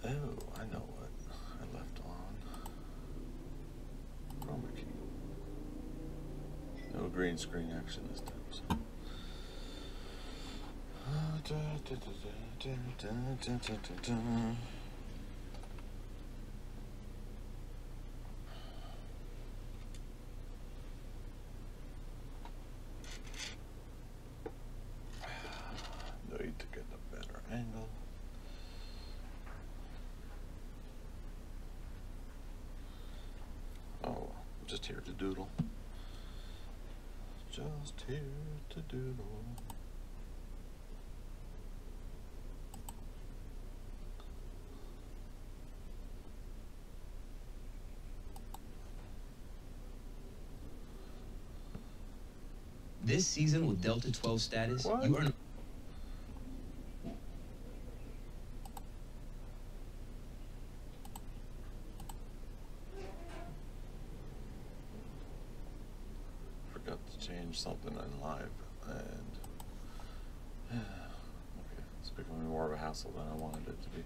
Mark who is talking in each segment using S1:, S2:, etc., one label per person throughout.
S1: Oh, I know what I left on. Chroma key. No green screen action this time. So. Need to get a better angle. Oh, I'm just here to doodle. Just here to doodle.
S2: This season with Delta 12 status,
S1: What?
S2: you earn...
S1: Forgot to change something in live, and okay, it's becoming more of a hassle than I wanted it to be.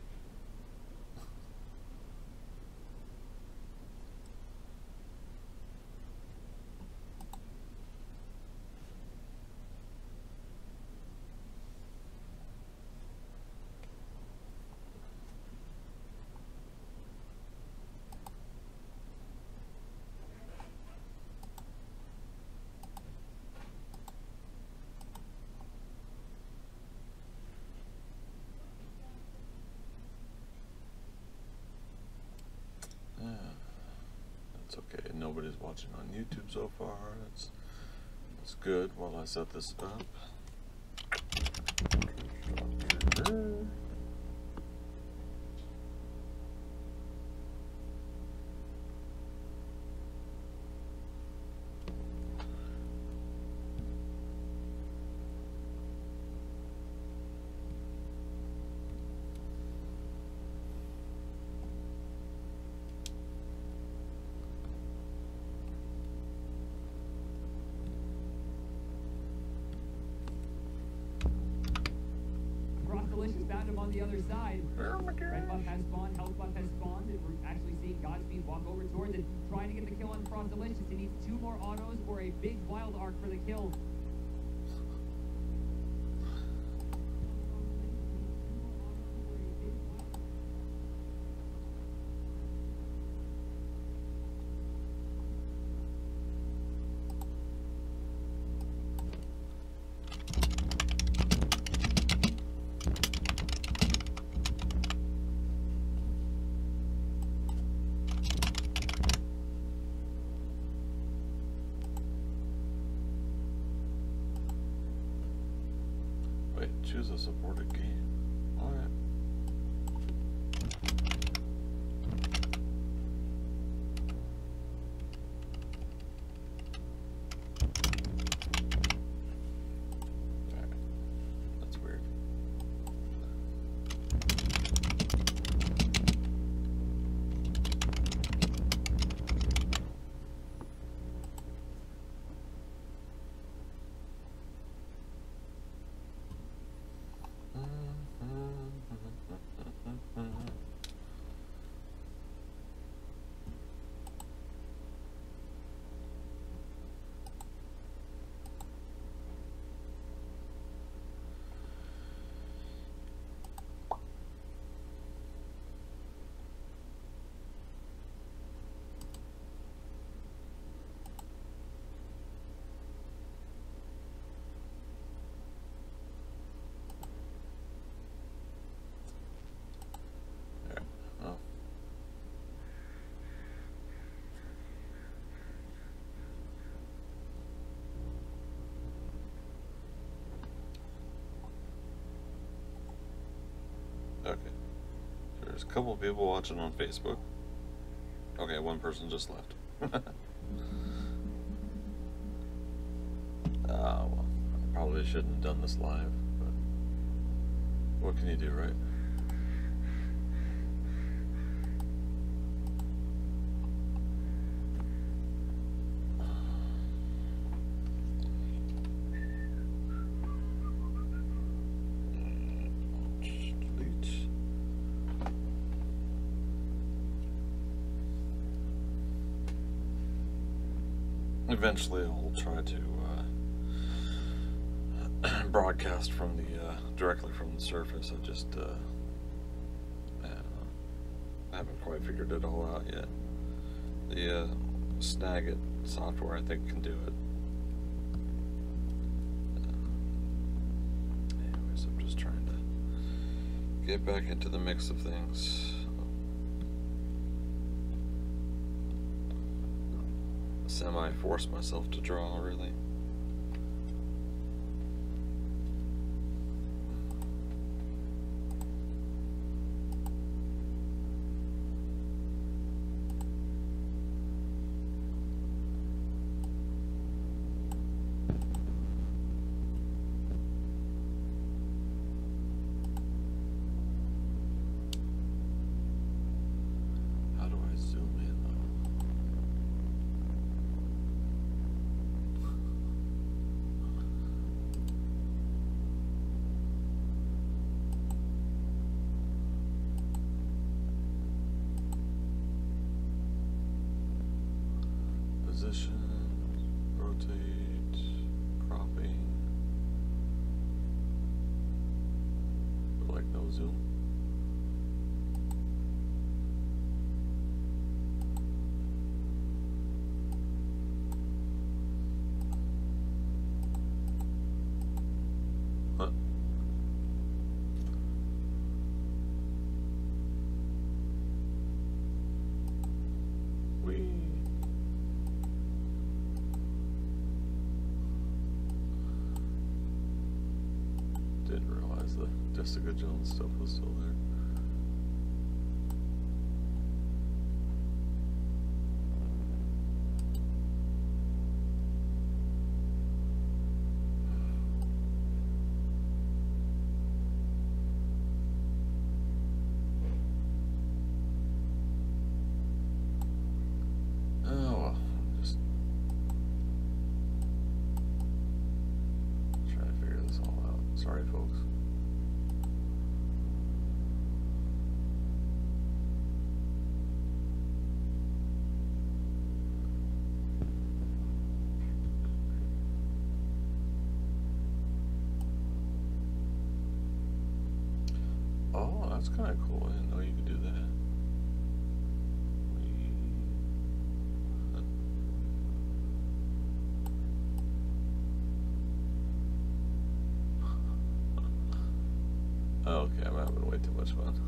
S1: That's okay. Nobody's watching on YouTube so far. That's good while I set this up.
S3: Found him on the other side. Red buff has spawned, health buff has spawned, and we're actually seeing Godspeed walk over towards it, trying to get the kill on Frost Delicious. He needs 2 more autos or a big wild arc for the kill.
S1: Choose a supported game. All right. That's weird. Okay. There's a couple of people watching on Facebook. Okay, one person just left. probably shouldn't have done this live, but what can you do, right? Eventually, I'll try to broadcast from the directly from the surface. I just I haven't quite figured it all out yet. The Snagit software, I think, can do it. Anyways, I'm just trying to get back into the mix of things. Semi-force myself to draw, really. How do I zoom in, though? Position, rotate, cropping, but like no zoom. Huh. Whee. Didn't realize the Jessica Jones stuff was still there. Oh well, just trying to figure this all out. Sorry, folks. Oh, that's kind of cool. I didn't know you could do that. Okay, I'm having way too much fun.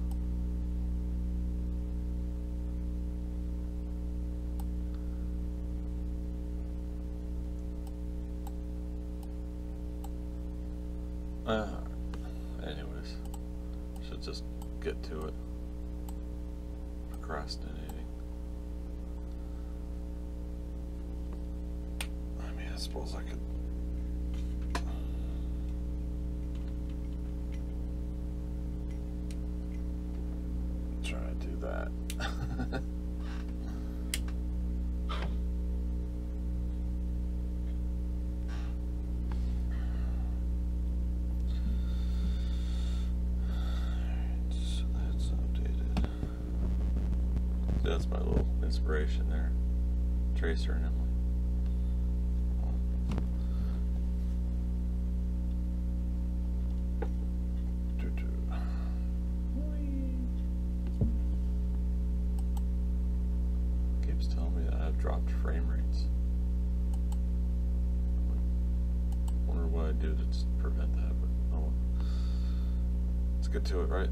S1: Anyways, should just get to it. Procrastinating. I mean, I suppose I could. Try to do that. So that's updated. That's my little inspiration there. Tracer and Emily. Keeps telling me that I've dropped frame rates. Wonder what I do to prevent that, but oh well. Let's get to it, right?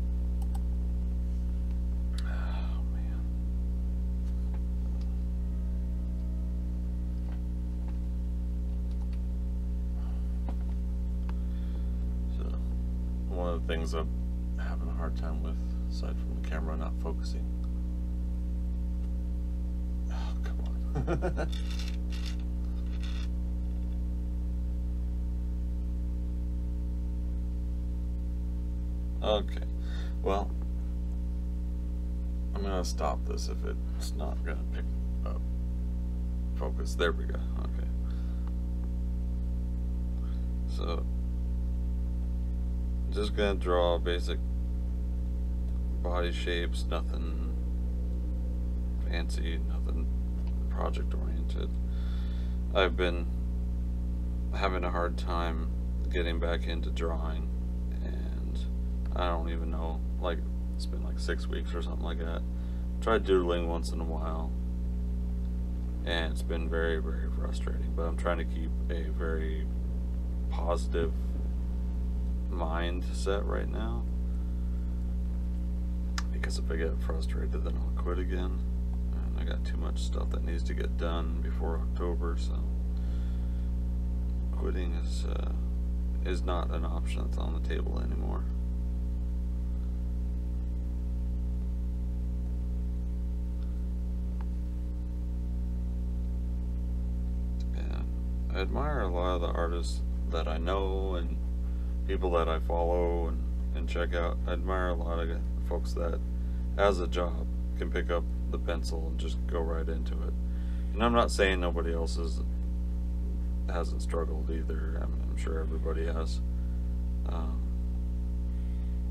S1: Oh man. So one of the things I'm having a hard time with, aside from the camera not focusing. Oh, come on. Okay. Well, I'm gonna stop this if it's not gonna pick up. Focus. There we go. Okay. So, just gonna draw basic body shapes, nothing fancy, nothing project oriented. I've been having a hard time getting back into drawing, and I don't even know, like, it's been like 6 weeks or something like that. Tried doodling once in a while, and it's been very, very frustrating, but I'm trying to keep a very positive mindset right now, because if I get frustrated, then I'll quit again, and I got too much stuff that needs to get done before October, so quitting is not an option that's on the table anymore. And I admire a lot of the artists that I know and people that I follow and check out. I admire a lot of folks that, as a job, can pick up the pencil and just go right into it. And I'm not saying nobody else hasn't struggled either. I'm sure everybody has.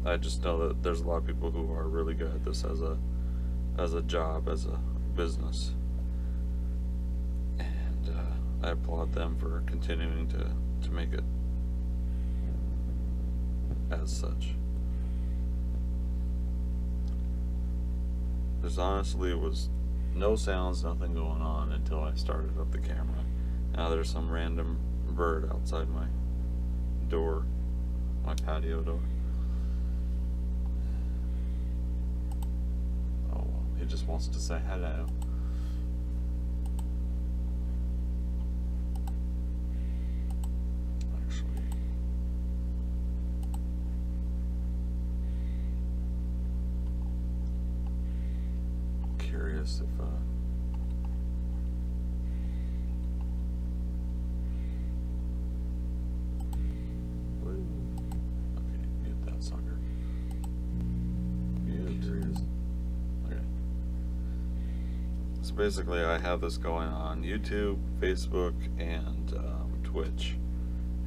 S1: I just know that there's a lot of people who are really good at this as a job, as a business, and I applaud them for continuing to make it as such. There's honestly was no sounds, nothing going on until I started up the camera. Now there's some random bird outside my door, my patio door. Oh, well, he just wants to say hello. Actually, I'm curious if basically I have this going on YouTube, Facebook, and Twitch,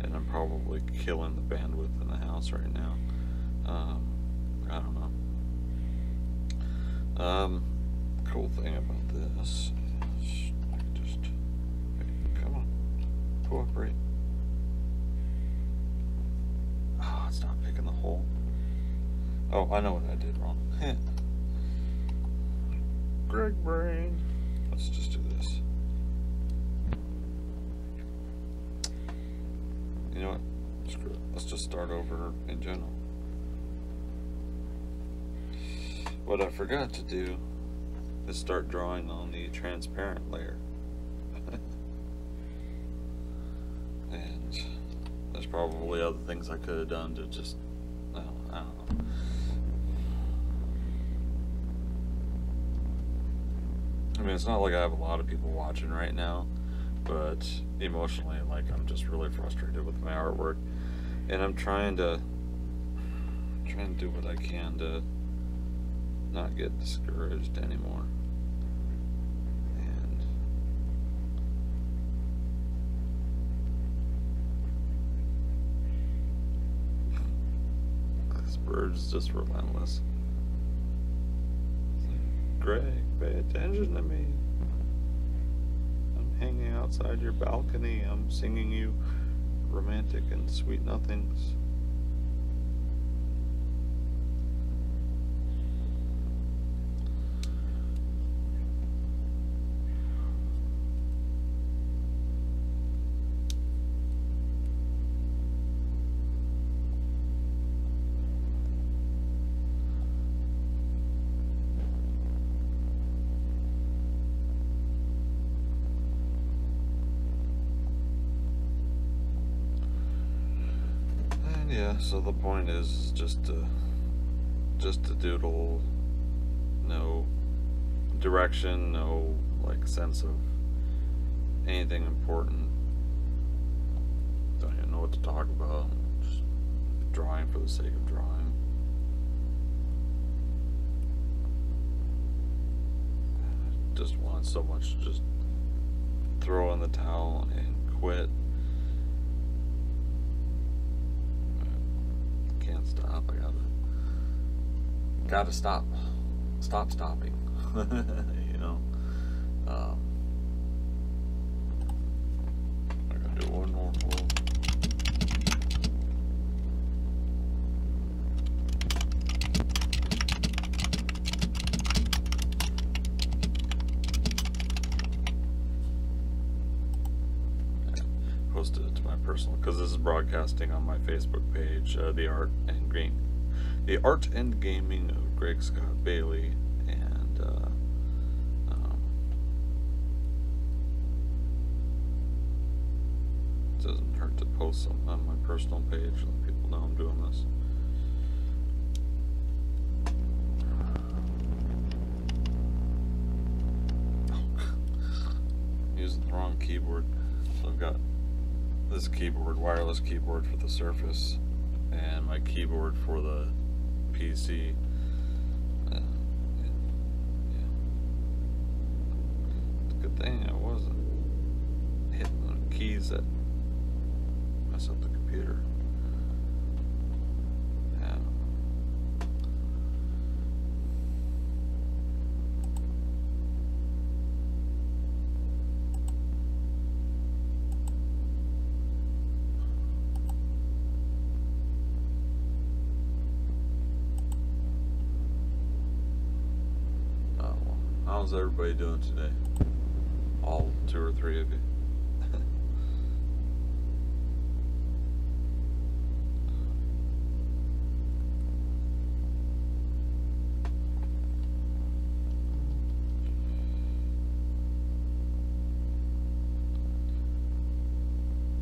S1: and I'm probably killing the bandwidth in the house right now. I don't know. Cool thing about this is I can just come on, cooperate. Oh, it's not picking the hole. Oh, I know what I did wrong. Greg brain. Let's just do this. You know what? Screw it. Let's just start over in general. What I forgot to do is start drawing on the transparent layer. And there's probably other things I could have done to just, I don't know. I mean, it's not like I have a lot of people watching right now, but emotionally, like, I'm just really frustrated with my artwork, and I'm trying to do what I can to not get discouraged anymore. And this bird's just relentless. Greg, pay attention to me. I'm hanging outside your balcony. I'm singing you romantic and sweet nothings. Yeah, so the point is just to doodle, no direction, no like sense of anything important. Don't even know what to talk about. Just drawing for the sake of drawing. just want so much to just throw in the towel and quit. Can't stop. I gotta stop stopping. You know. I gotta do one more pull. Posted it to my personal, because this is broadcasting on my Facebook page, the art and gaming of Greg Scott Bailey, and it doesn't hurt to post some on my personal page, let people know I'm doing this. Using the wrong keyboard. So I've got this keyboard, wireless keyboard for the Surface, and my keyboard for the PC. Yeah. It's a good thing I wasn't hitting the keys that mess up the computer. Yeah. How's everybody doing today? All 2 or 3 of you.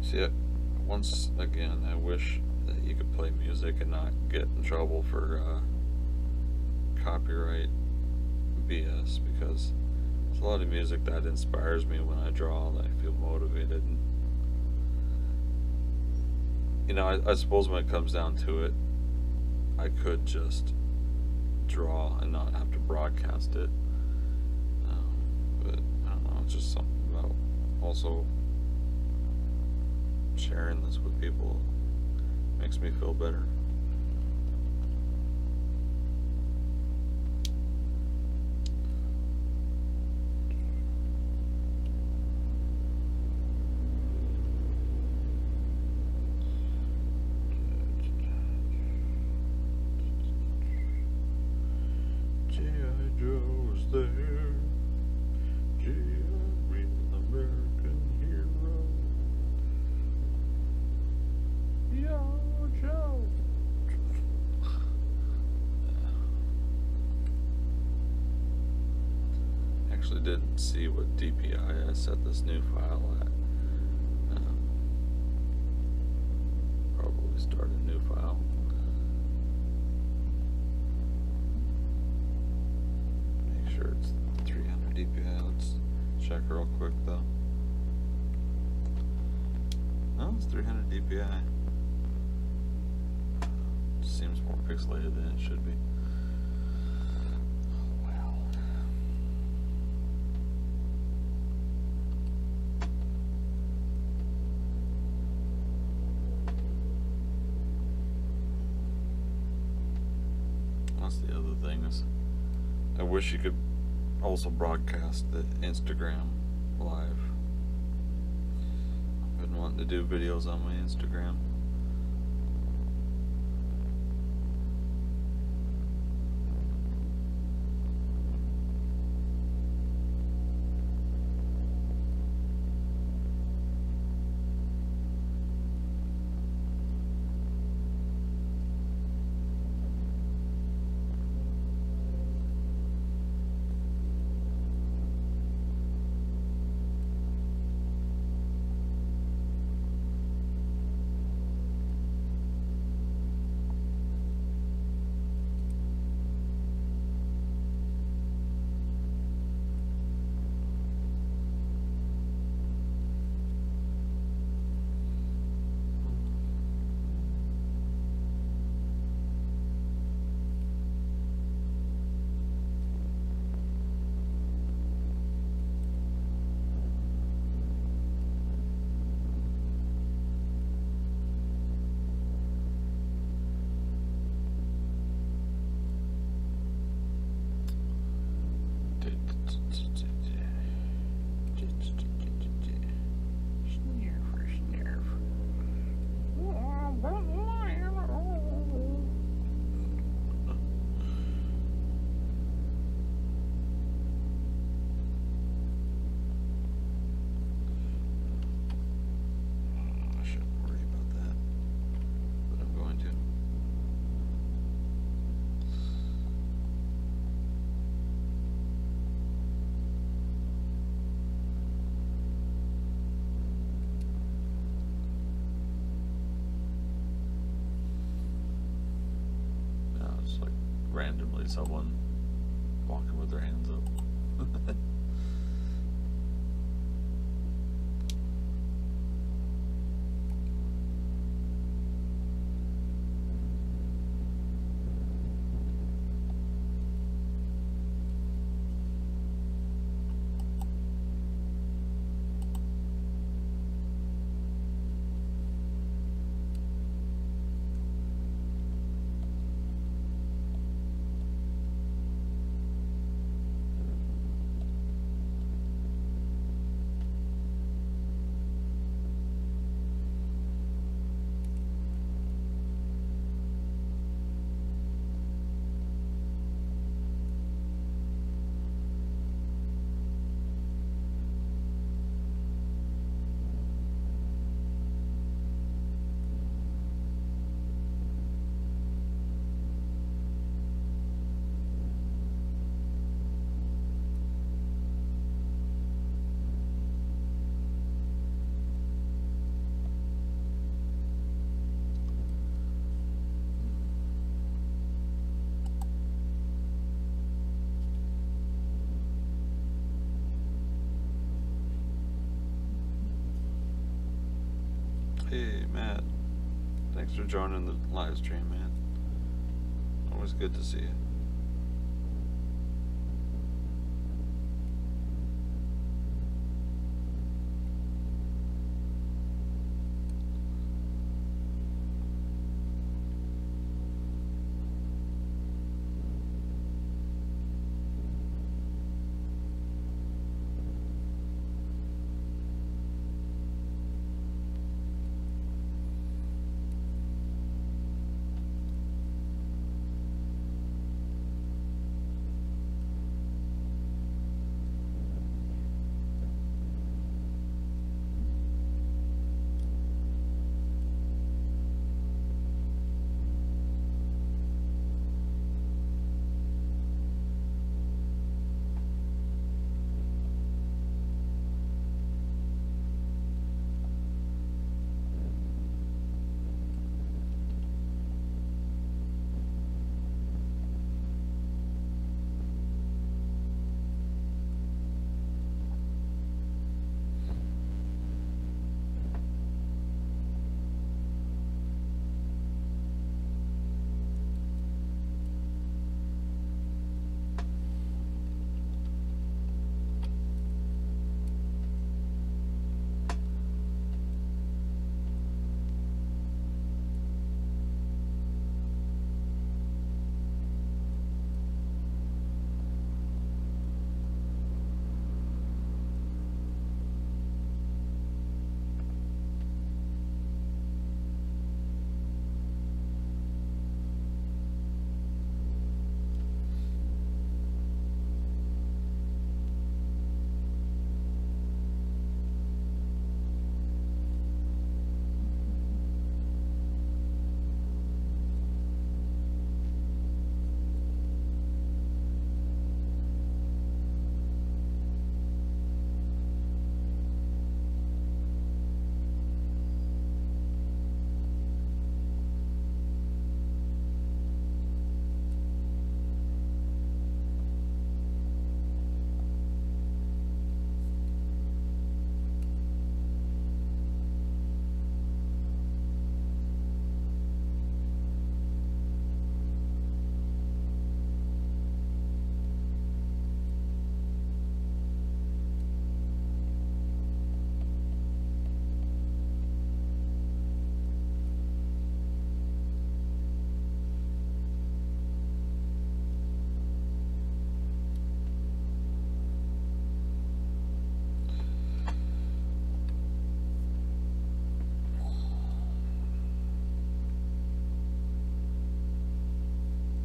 S1: See, once again, I wish that you could play music and not get in trouble for copyright BS, because there's a lot of music that inspires me when I draw, that I feel motivated. And, you know, I suppose when it comes down to it, I could just draw and not have to broadcast it, but I don't know, it's just something about also sharing this with people makes me feel better. Didn't see what DPI I set this new file at. Probably start a new file. Make sure it's 300 DPI. Let's check real quick though. No, it's 300 DPI. Seems more pixelated than it should be. The other thing is, I wish you could also broadcast the Instagram live. I've been wanting to do videos on my Instagram. randomly someone walking with their hands up. Hey, Matt. Thanks for joining the live stream, man. Always good to see you.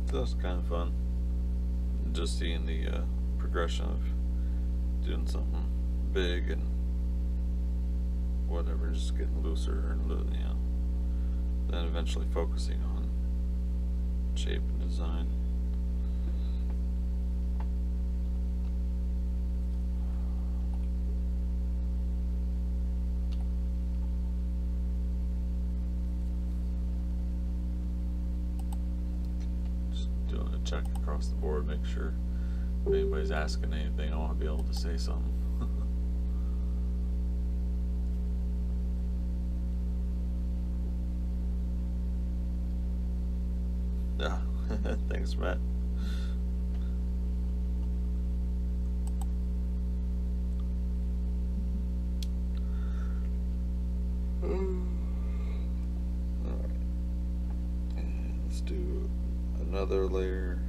S1: That's kind of fun. Just seeing the progression of doing something big and whatever, just getting looser and then eventually focusing on shape and design. Just doing a check across the board, make sure if anybody's asking anything, I want to be able to say something. Yeah, thanks, Matt. Alright, and let's do another layer.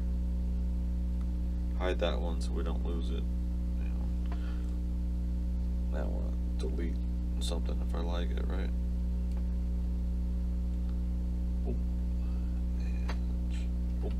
S1: Hide that one so we don't lose it. Now I want to delete something if I like it, right? Boop. And boop.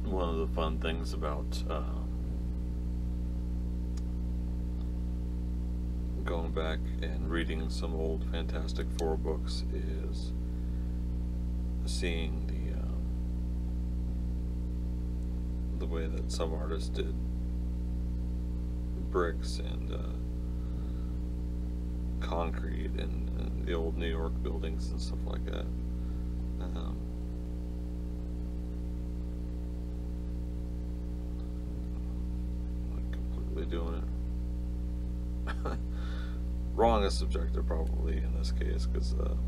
S1: One of the fun things about going back and reading some old Fantastic Four books is seeing the way that some artists did bricks and concrete and the old New York buildings and stuff like that. Doing it wrong is subjective probably in this case, because I'm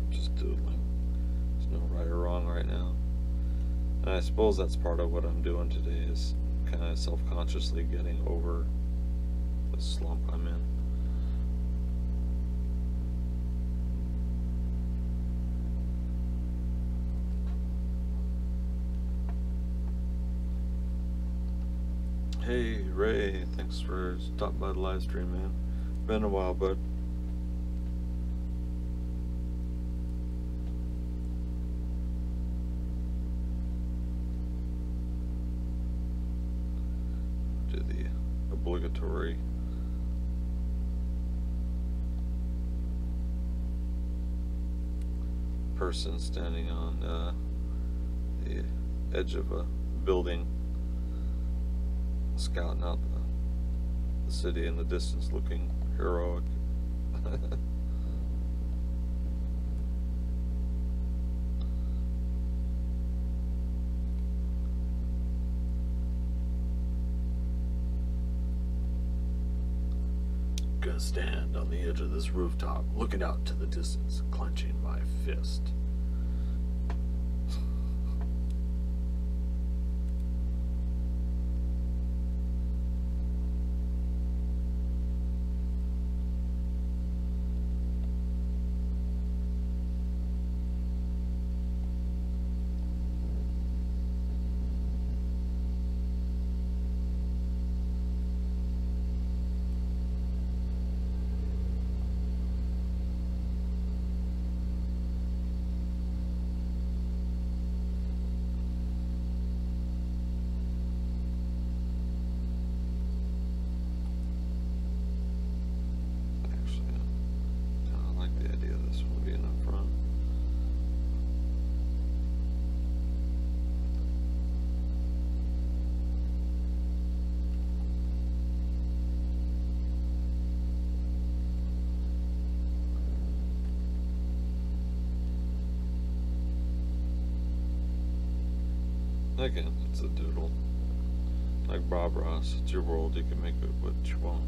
S1: just doodling. There's no right or wrong right now, and I suppose that's part of what I'm doing today, is kind of self-consciously getting over the slump I'm in. Hey Ray, thanks for stopping by the live stream, man. Been a while, bud. Do the obligatory person standing on the edge of a building, scouting out the city in the distance, looking heroic. Gonna stand on the edge of this rooftop, looking out to the distance, clenching my fist. Again, it's a doodle. Like Bob Ross, it's your world, you can make it what you want.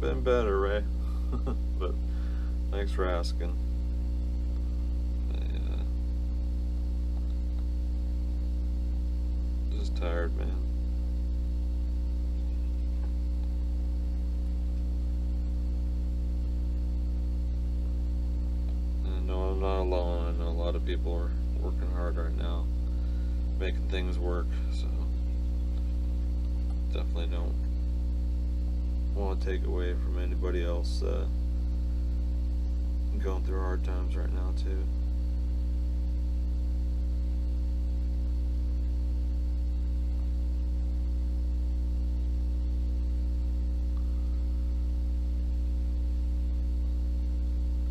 S1: been better, Ray. But thanks for asking. Just tired, man. I know I'm not alone. I know a lot of people are working hard right now, making things work, so definitely don't want to take away from anybody else going through hard times right now too.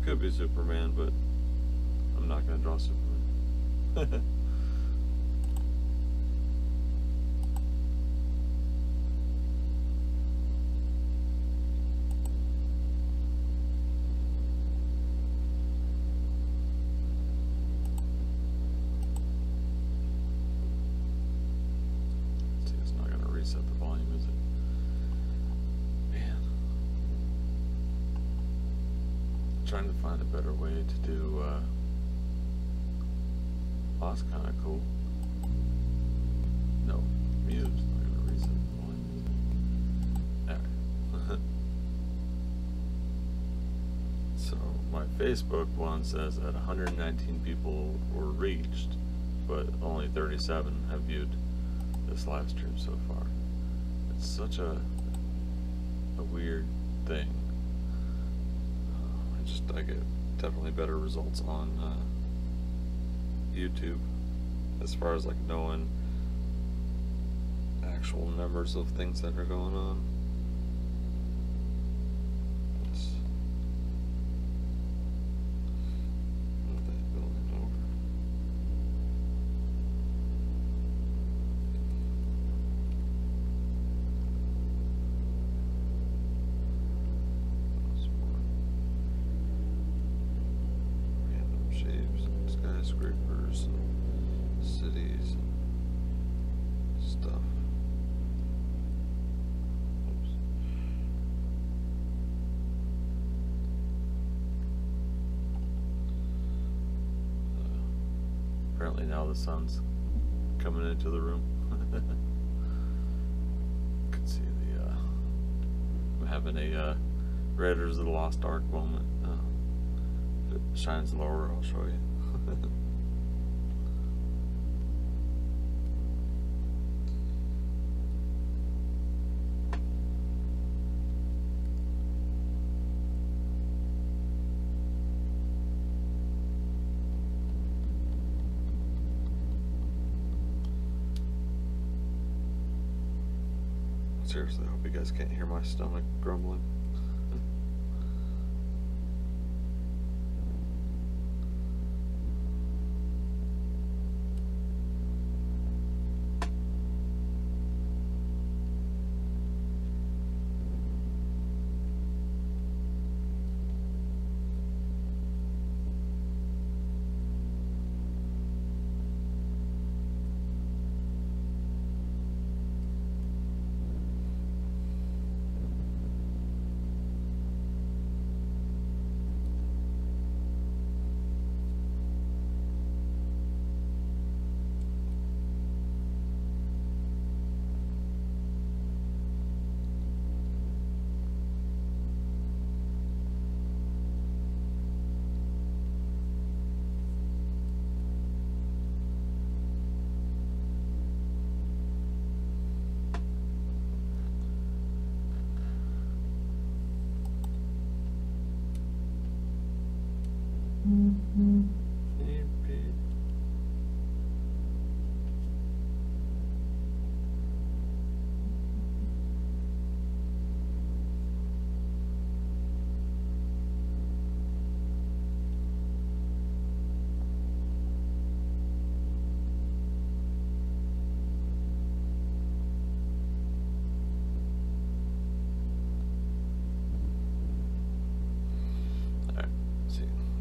S1: Could be Superman, but I'm not gonna draw Superman. See, it's not gonna reset the volume, is it? Man. Trying to find a better way to do oh, that's kind of cool. No, mute's not gonna reset the volume, is it? Alright. So my Facebook one says that 119 people were reached, but only 37 have viewed this live stream so far. It's such a weird thing. I get definitely better results on YouTube as far as like knowing actual numbers of things that are going on. Skyscrapers and cities and stuff. Oops. Apparently now the sun's coming into the room. Could see the I'm having a Raiders of the Lost Ark moment. If it shines lower, I'll show you. Seriously, I hope you guys can't hear my stomach grumbling.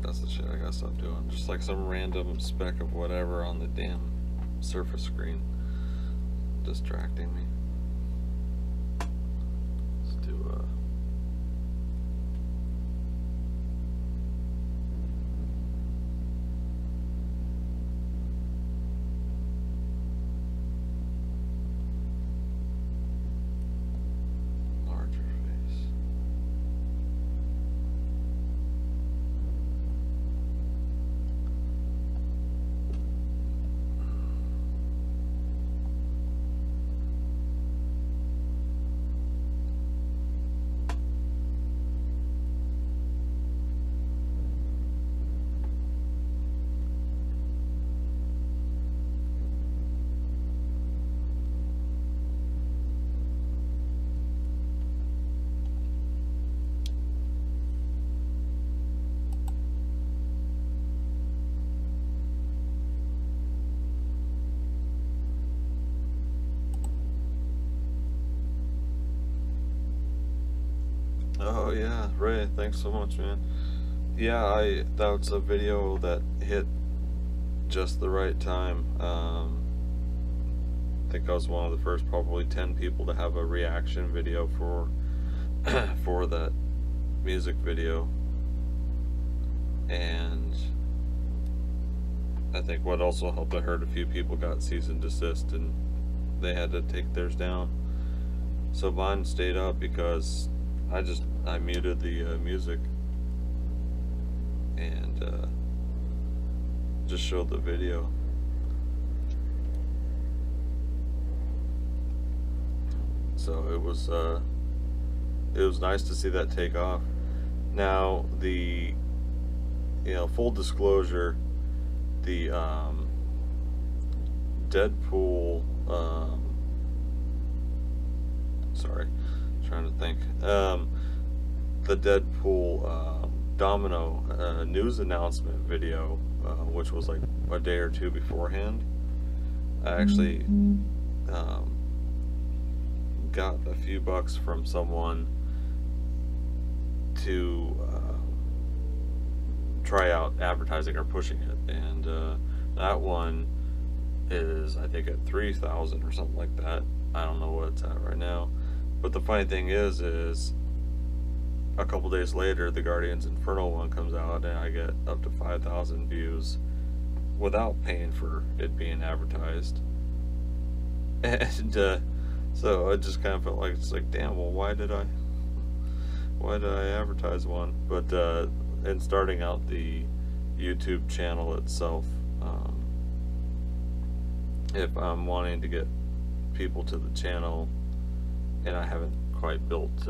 S1: That's the shit I gotta stop doing. Just like some random speck of whatever on the damn Surface screen distracting me. Let's do Oh yeah, Ray, thanks so much, man. Yeah, that's a video that hit just the right time. I think I was one of the first probably 10 people to have a reaction video for for that music video. And I think what also helped, I heard a few people got cease and desist and they had to take theirs down. So mine stayed up because I muted the music and just showed the video. So it was nice to see that take off. Now full disclosure, the Deadpool, sorry, trying to think, the Deadpool Domino news announcement video, which was like a day or two beforehand. I actually got a few bucks from someone to try out advertising or pushing it, and that one is, I think, at 3,000 or something like that. I don't know what it's at right now, but the funny thing is a couple days later the Guardians Inferno one comes out and I get up to 5,000 views without paying for it being advertised. And so I just kind of felt like, it's like, damn, well, why did I advertise one? But in starting out the YouTube channel itself, if I'm wanting to get people to the channel and I haven't quite built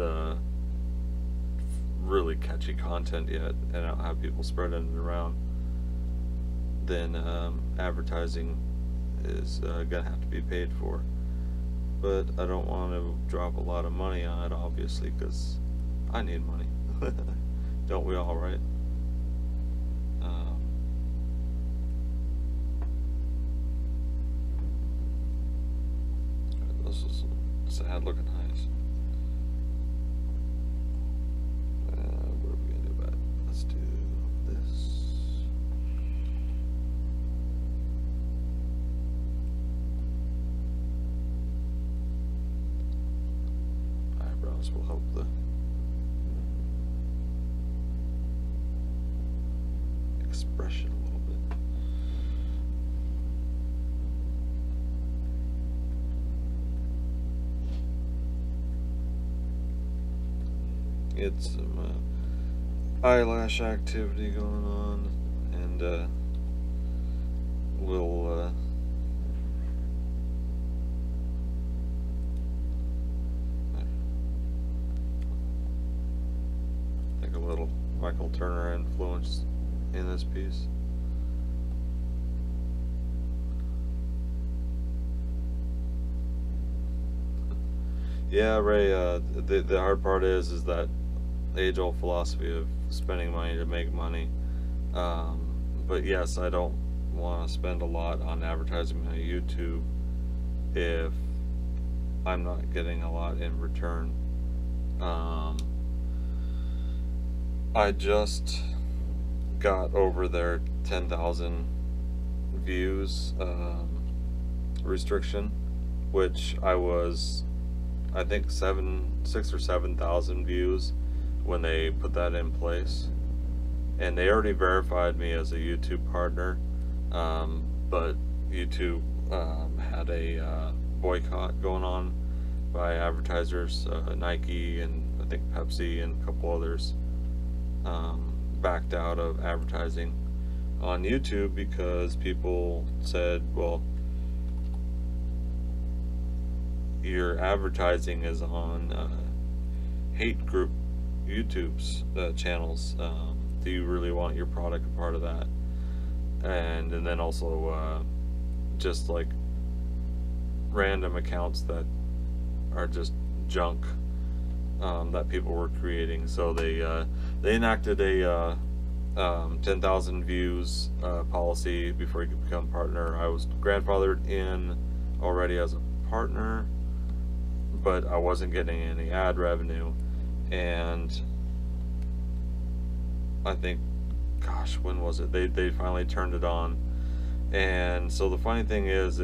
S1: really catchy content yet, and I don't have people spreading it around, then advertising is gonna have to be paid for. But I don't want to drop a lot of money on it, obviously, because I need money. Don't we all, right? This is sad looking eyes. What are we gonna do about it? Let's do this. Eyebrows will help the expression a little bit. Get some eyelash activity going on, and we'll I think a little Michael Turner influence in this piece. Yeah, Ray, the hard part is that age-old philosophy of spending money to make money. But yes, I don't want to spend a lot on advertising my YouTube if I'm not getting a lot in return. I just got over their 10,000 views restriction, which I was, I think, 6,000 or 7,000 views when they put that in place, and they already verified me as a YouTube partner, but YouTube had a boycott going on by advertisers. Nike and I think Pepsi and a couple others backed out of advertising on YouTube because people said, well, your advertising is on hate group YouTube's channels. Do you really want your product a part of that? And then also just like random accounts that are just junk that people were creating. So they enacted a 10,000 views policy before you could become partner. I was grandfathered in already as a partner, but I wasn't getting any ad revenue, and I think, gosh, when was it? They finally turned it on. And so the funny thing is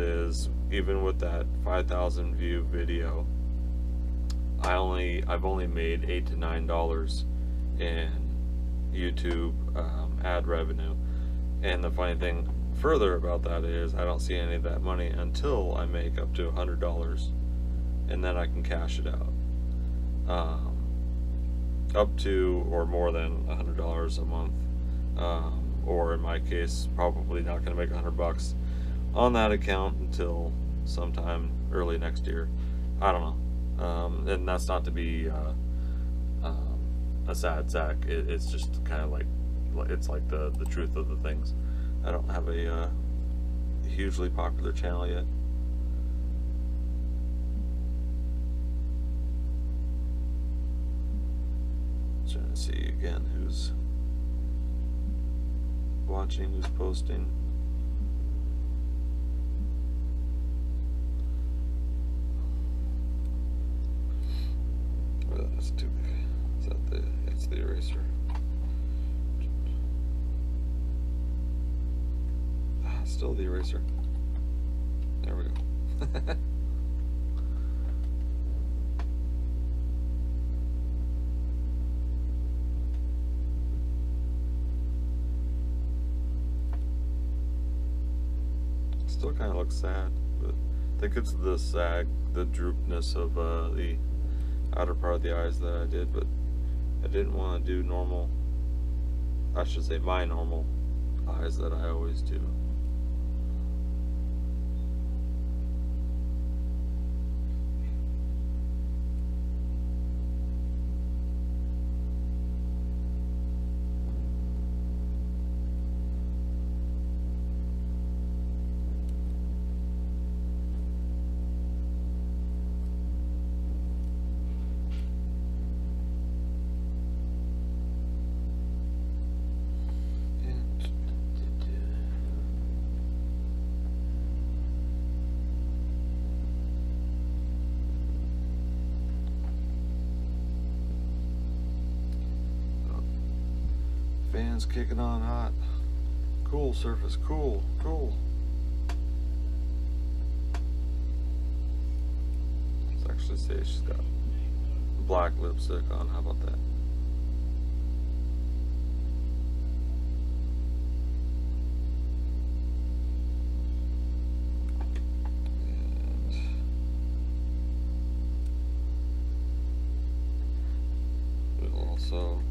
S1: even with that 5,000 view video, I've only made $8 to $9 in YouTube ad revenue. And the funny thing further about that is I don't see any of that money until I make up to $100, and then I can cash it out. Up to or more than $100 a month, or in my case, probably not going to make $100 on that account until sometime early next year. I don't know, and that's not to be a sad sack. It's just kind of like it's like the truth of the things. I don't have a hugely popular channel yet. Trying to see again who's watching, who's posting. Oh, that's too big. Is that that's the eraser? Ah, still the eraser. There we go. Still kind of looks sad, but I think it's the sag, the droopness of the outer part of the eyes that I did, but I didn't want to do normal, I should say my normal eyes that I always do. Fans kicking on hot. Cool surface, cool, cool. Let's actually say she's got black lipstick on. How about that? And we'll also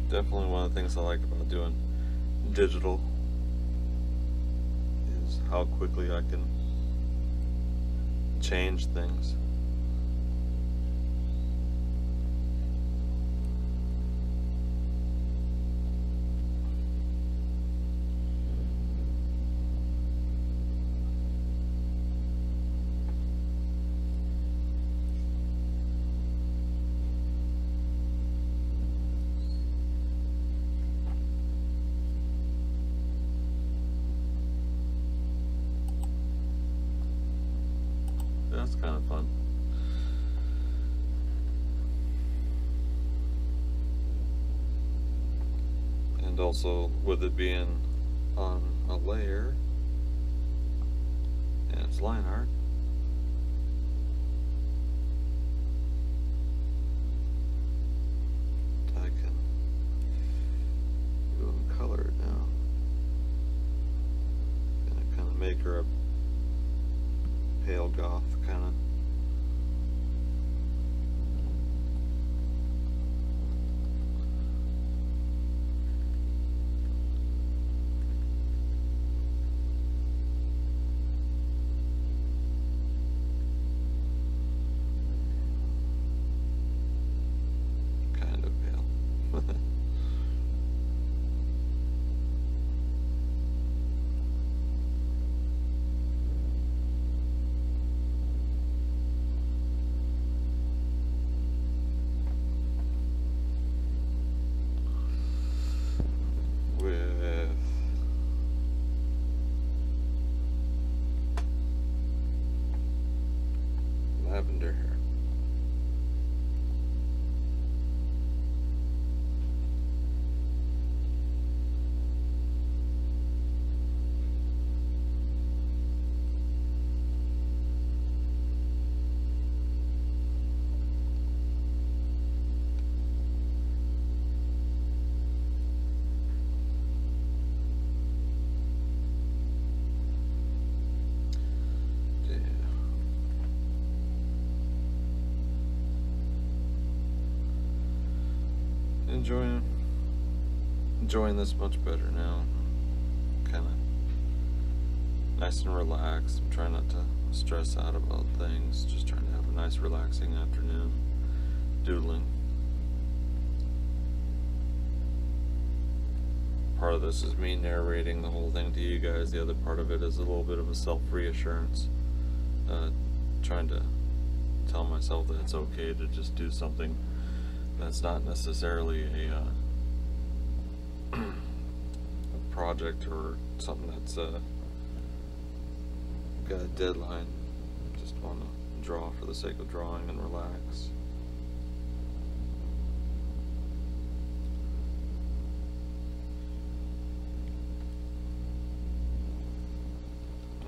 S1: definitely one of the things I like about doing digital is how quickly I can change things. That's kind of fun. And also with it being on a layer and it's line art, I can go and color it now and kind of make her a pale goth kind of. Kind of pale. lavender hair. Enjoying this much better now. Kind of nice and relaxed. I'm trying not to stress out about things. Just trying to have a nice relaxing afternoon doodling. Part of this is me narrating the whole thing to you guys. The other part of it is a little bit of a self-reassurance. Trying to tell myself that it's okay to just do something that's not necessarily a project or something that's got a deadline. Just want to draw for the sake of drawing and relax.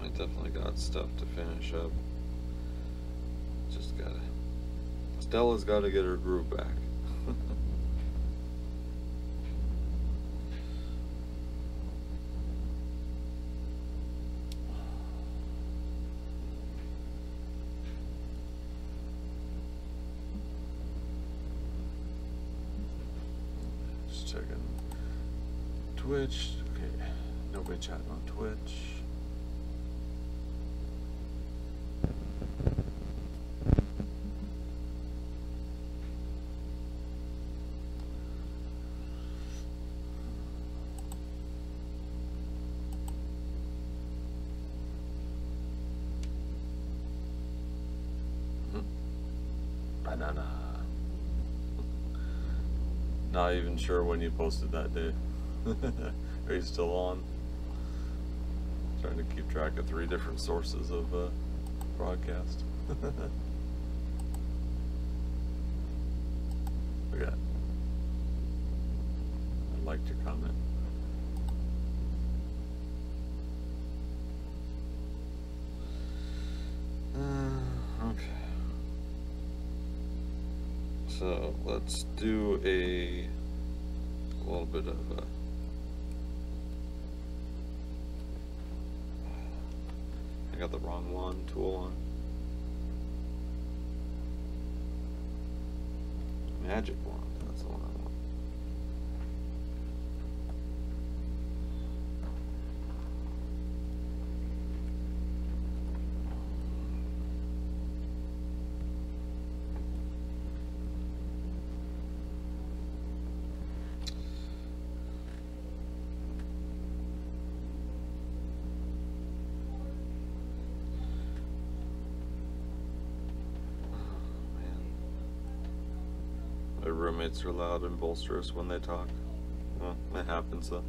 S1: I definitely got stuff to finish up. Just gotta. Stella's got to get her groove back. Just checking Twitch. Okay, nobody chatting on Twitch. Banana. Not even sure when you posted that day. Are you still on? Trying to keep track of 3 different sources of broadcast. Yeah. I liked your comment. Okay. So let's do a little bit of I got the wrong one tool on. Magic wand, that's the one I want. My roommates are loud and boisterous when they talk. Well, it happens though.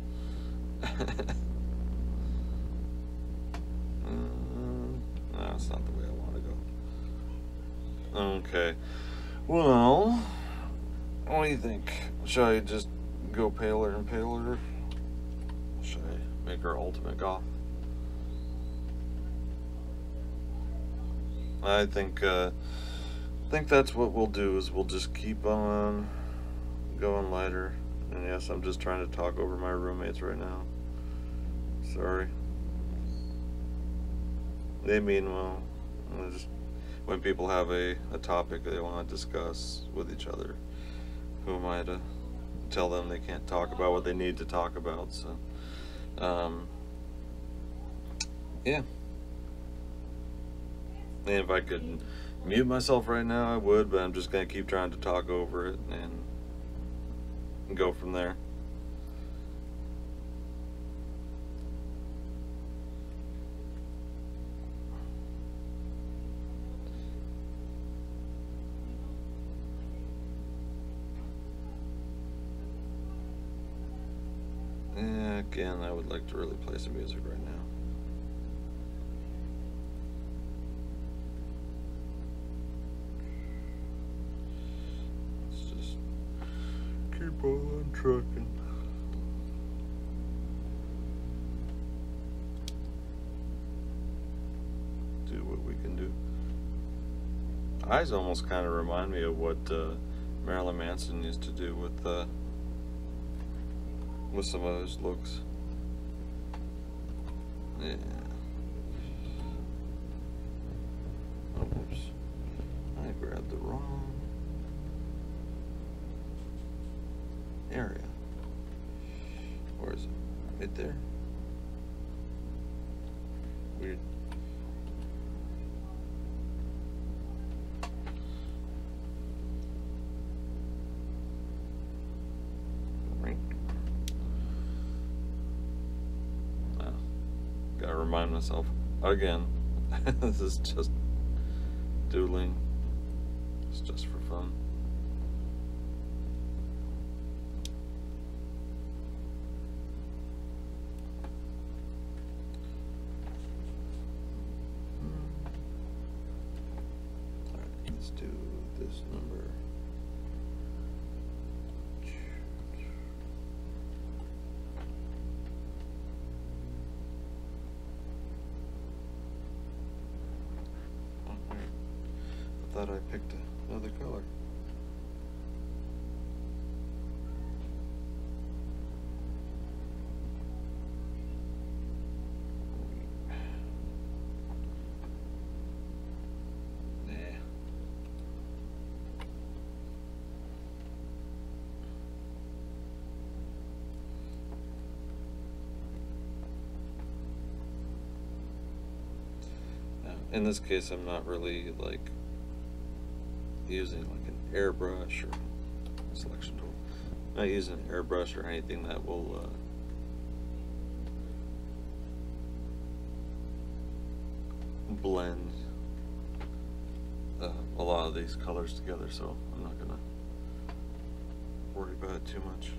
S1: No, that's not the way I want to go. Okay. Well, what do you think? Should I just go paler and paler? Should I make her ultimate goth? I think that's what we'll do, is we'll just keep on going lighter. And yes, I'm just trying to talk over my roommates right now. Sorry. They mean well. Just, when people have a topic they want to discuss with each other, who am I to tell them they can't talk about what they need to talk about? So, yeah. And if I could mute myself right now, I would, but I'm just going to keep trying to talk over it and go from there. Yeah, again, I would like to really play some music right now. truck and do what we can do. Eyes almost kind of remind me of what Marilyn Manson used to do with some of his looks. Yeah. Oh, whoops. I grabbed the wrong area. Where is it? Right there? Weird. Gotta remind myself again, this is just doodling. It's just for fun. Alright, let's do this number. I thought I picked another color. Now, in this case, I'm not really like using like an airbrush or selection tool. I'm not using an airbrush or anything that will blend a lot of these colors together, so I'm not gonna worry about it too much.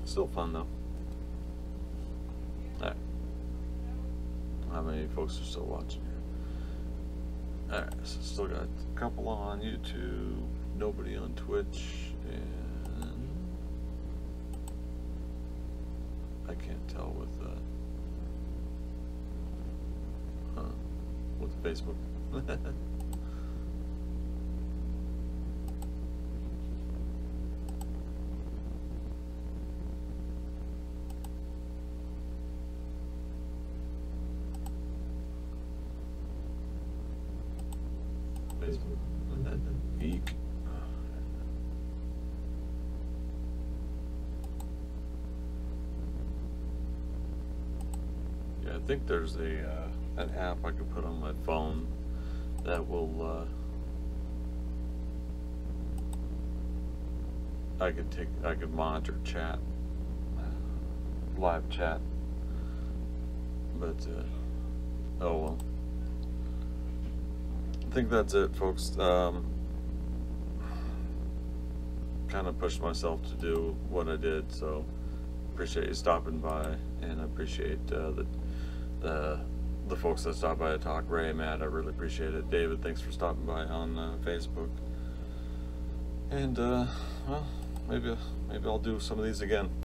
S1: Still fun though. Alright. How many folks are still watching here? Alright, so still got a couple on YouTube, nobody on Twitch, and I can't tell with Facebook. Eek. Yeah, I think there's an app I could put on my phone that will I could monitor chat, live chat, but oh well. I think that's it, folks. Kind of pushed myself to do what I did, so appreciate you stopping by, and I appreciate the folks that stopped by to talk. Ray, Matt, I really appreciate it. David, thanks for stopping by on Facebook. And well, maybe I'll do some of these again.